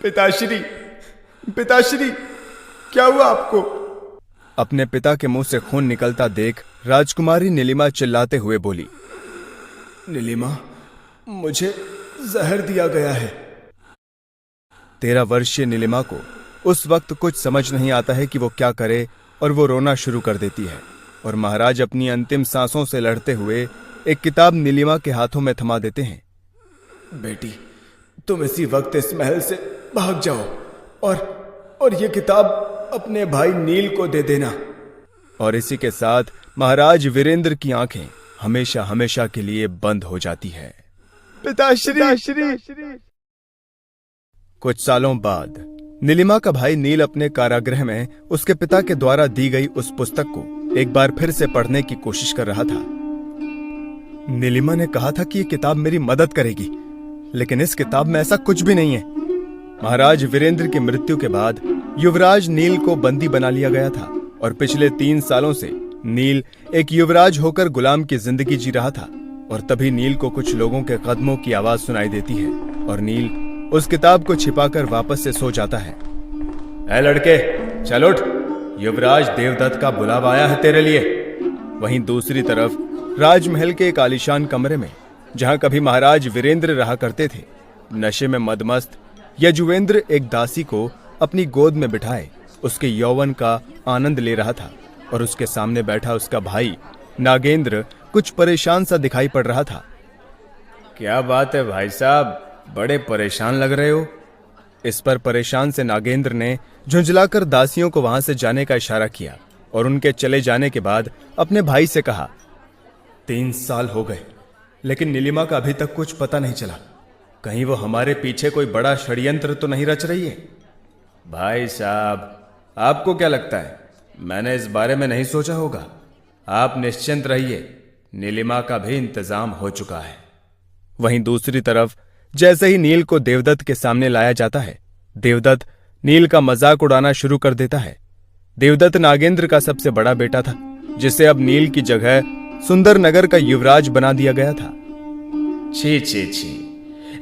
पिताश्री, पिताश्री, क्या हुआ आपको? अपने पिता के मुंह से खून निकलता देख राजकुमारी नीलिमा चिल्लाते हुए बोली, नीलिमा, मुझे जहर दिया गया है। 13 वर्षीय नीलिमा को उस वक्त कुछ समझ नहीं आता है कि वो क्या करे, और वो रोना शुरू कर देती है। और महाराज अपनी अंतिम सांसों से लड़ते हुए एक किताब नीलिमा के हाथों में थमा देते हैं। बेटी, तुम इसी वक्त इस महल से भाग जाओ और ये किताब अपने भाई नील को दे देना। और इसी के साथ महाराज वीरेंद्र की आंखें हमेशा हमेशा के लिए बंद हो जाती है। पिताश्री। कुछ सालों बाद नीलिमा का भाई नील अपने कारागृह में उसके पिता के द्वारा दी गई उस पुस्तक को एक बार फिर से पढ़ने की कोशिश कर रहा था। नीलिमा ने कहा था कि यह किताब मेरी मदद करेगी, लेकिन इस किताब में ऐसा कुछ भी नहीं है। महाराज वीरेंद्र की मृत्यु के बाद युवराज नील को बंदी बना लिया गया था, और पिछले 3 सालों से नील एक युवराज होकर गुलाम की जिंदगी जी रहा था। और तभी नील को कुछ लोगों के कदमों की आवाज सुनाई देती है, और नील उस किताब को छिपाकर वापस से सो जाता है। ऐ लड़के, चल उठ, युवराज देवदत्त का बुलावा आया है तेरे लिए। वहीं दूसरी तरफ राजमहल के एक आलीशान कमरे में, जहां कभी महाराज वीरेंद्र रहा करते थे, नशे में मदमस्त यजुवेंद्र एक दासी को अपनी गोद में बिठाए उसके यौवन का आनंद ले रहा था। और उसके सामने बैठा उसका भाई नागेंद्र कुछ परेशान सा दिखाई पड़ रहा था। क्या बात है भाई साहब, बड़े परेशान लग रहे हो। इस पर परेशान से नागेंद्र ने झुंझलाकर दासियों को वहां से जाने का इशारा किया, और उनके चले जाने के बाद अपने भाई से कहा, 3 साल हो गए, लेकिन नीलिमा का अभी तक कुछ पता नहीं चला। कहीं वो हमारे पीछे कोई बड़ा षड्यंत्र तो नहीं रच रही है? भाई साहब, आपको क्या लगता है, मैंने इस बारे में नहीं सोचा होगा। आप निश्चिंत रहिए, नीलिमा का भी इंतजाम हो चुका है। वहीं दूसरी तरफ जैसे ही नील को देवदत्त के सामने लाया जाता है, देवदत्त नील का मजाक उड़ाना शुरू कर देता है। देवदत्त नागेंद्र का सबसे बड़ा बेटा था, जिसे अब नील की जगह सुंदर नगर का युवराज बना दिया गया था। छी छी छी,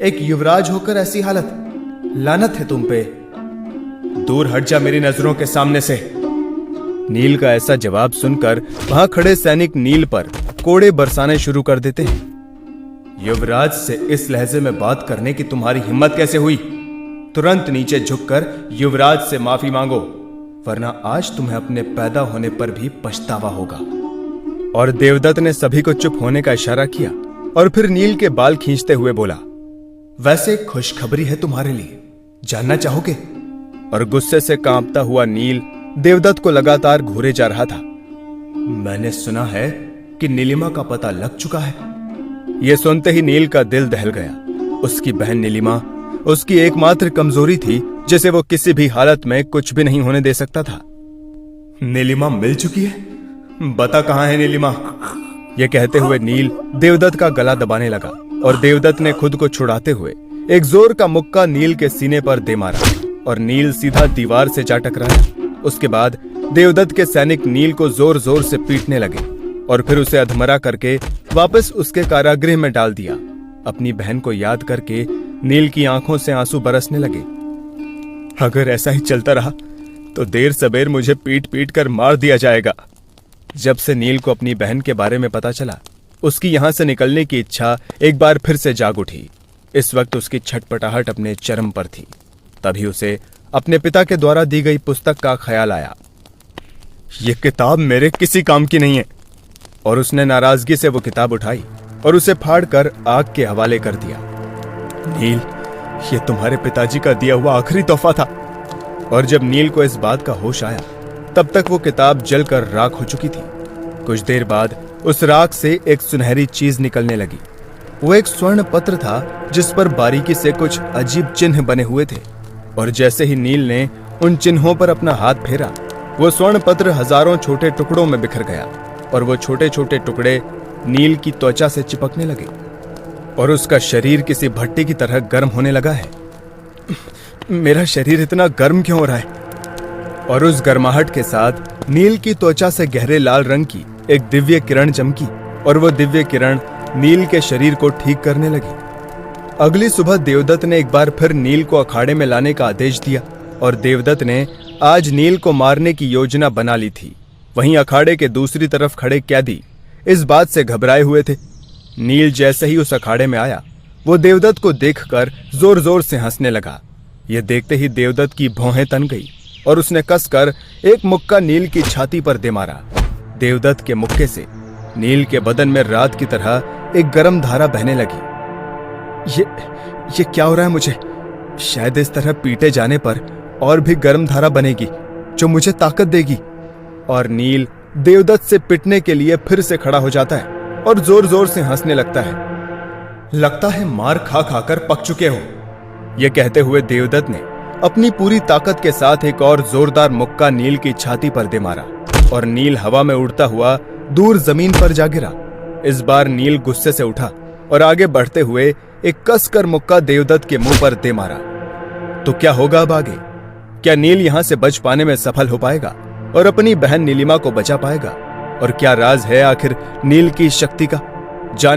एक युवराज होकर ऐसी हालत, लानत है तुम पे। दूर हट जा मेरी नजरों के सामने से। नील का ऐसा जवाब सुनकर वहां खड़े सैनिक नील पर कोड़े बरसाने शुरू कर देते हैं। युवराज से इस लहजे में बात करने की तुम्हारी हिम्मत कैसे हुई? तुरंत नीचे झुककर युवराज से माफी मांगो, वरना आज तुम्हें अपने पैदा होने पर भी पछतावा होगा। और देवदत्त ने सभी को चुप होने का इशारा किया, और फिर नील के बाल खींचते हुए बोला, वैसे खुशखबरी है तुम्हारे लिए, जानना चाहोगे? और गुस्से से कांपता हुआ नील देवदत्त को लगातार घूरे जा रहा था। मैंने सुना है कि नीलिमा का पता लग चुका है। यह सुनते ही नील का दिल दहल गया। उसकी बहन नीलिमा उसकी एकमात्र कमजोरी थी, जिसे वो किसी भी हालत में कुछ भी नहीं होने दे सकता था। नीलिमा मिल चुकी है? बता कहां है नीलिमा? यह कहते हुए नील देवदत्त का गला दबाने लगा, और देवदत्त ने खुद को छुड़ाते हुए एक जोर का मुक्का नील के सीने पर दे मारा, और नील सीधा दीवार से जा टकराया। उसके बाद देवदत्त के सैनिक नील को जोर जोर से पीटने लगे, और फिर उसे अधमरा करके वापस उसके कारागृह में डाल दिया। अपनी बहन को याद करके नील की आंखों से आंसू बरसने लगे। अगर ऐसा ही चलता रहा तो देर सबेर मुझे पीट पीट कर मार दिया जाएगा। जब से नील को अपनी बहन के बारे में पता चला, उसकी यहां से निकलने की इच्छा एक बार फिर से जाग उठी। इस वक्त उसकी छटपटाहट अपने चरम पर थी। तभी उसे अपने पिता के द्वारा दी गई पुस्तक का ख्याल आया। यह किताब मेरे किसी काम की नहीं है। और उसने नाराजगी से वो किताब उठाई और उसे फाड़कर आग के हवाले कर दिया। नील, यह तुम्हारे पिताजी का दिया हुआ आखिरी तोहफा था। और जब नील को इस बात का होश आया, तब तक वो किताब जलकर राख हो चुकी थी। कुछ देर बाद उस राख से एक सुनहरी चीज निकलने लगी। वो एक स्वर्ण पत्र था, जिस पर बारीकी से कुछ अजीब चिन्ह बने हुए थे। और जैसे ही नील ने उन चिन्हों पर अपना हाथ फेरा, वो स्वर्ण पत्र हजारों छोटे टुकड़ों में बिखर गया, और वो छोटे छोटे टुकड़े नील की त्वचा से चिपकने लगे, और उसका शरीर किसी भट्टी की तरह गर्म होने लगा है। मेरा शरीर इतना गर्म क्यों हो रहा है? और उस गर्माहट के साथ नील की त्वचा से गहरे लाल रंग की एक दिव्य किरण चमकी, और वो दिव्य किरण नील के शरीर को ठीक करने लगी। अगली सुबह देवदत्त ने एक बार फिर नील को अखाड़े में लाने का आदेश दिया और देवदत्त ने आज नील को मारने की योजना बना ली थी। वहीं अखाड़े के दूसरी तरफ खड़े कैदी इस बात से घबराए हुए थे। नील जैसे ही उस अखाड़े में आया, वो देवदत्त को देखकर जोर जोर से हंसने लगा। यह देखते ही देवदत्त की भौहें तन गई और उसने कसकर एक मुक्का नील की छाती पर दे मारा। देवदत्त के मुक्के से नील के बदन में रात की तरह एक गर्म धारा बहने लगी। ये क्या हो रहा है मुझे? शायद इस तरह पीटे जाने पर और भी गर्म धारा बनेगी जो मुझे ताकत देगी। और नील देवदत्त से पिटने के लिए फिर से खड़ा हो जाता है और जोर जोर से हंसने लगता है। लगता है मार खा खाकर पक चुके हो। यह कहते हुए देवदत्त ने अपनी पूरी ताकत के साथ एक और जोरदार मुक्का नील की छाती पर दे मारा और नील हवा में उड़ता हुआ दूर जमीन पर जा गिरा। इस बार नील गुस्से से उठा और आगे बढ़ते हुए एक कसकर मुक्का देवदत्त के मुंह पर दे मारा। तो क्या होगा अब आगे? क्या नील यहां से बच पाने में सफल हो पाएगा और अपनी बहन नीलिमा को बचा पाएगा? और क्या राज है आखिर नील की शक्ति का? जान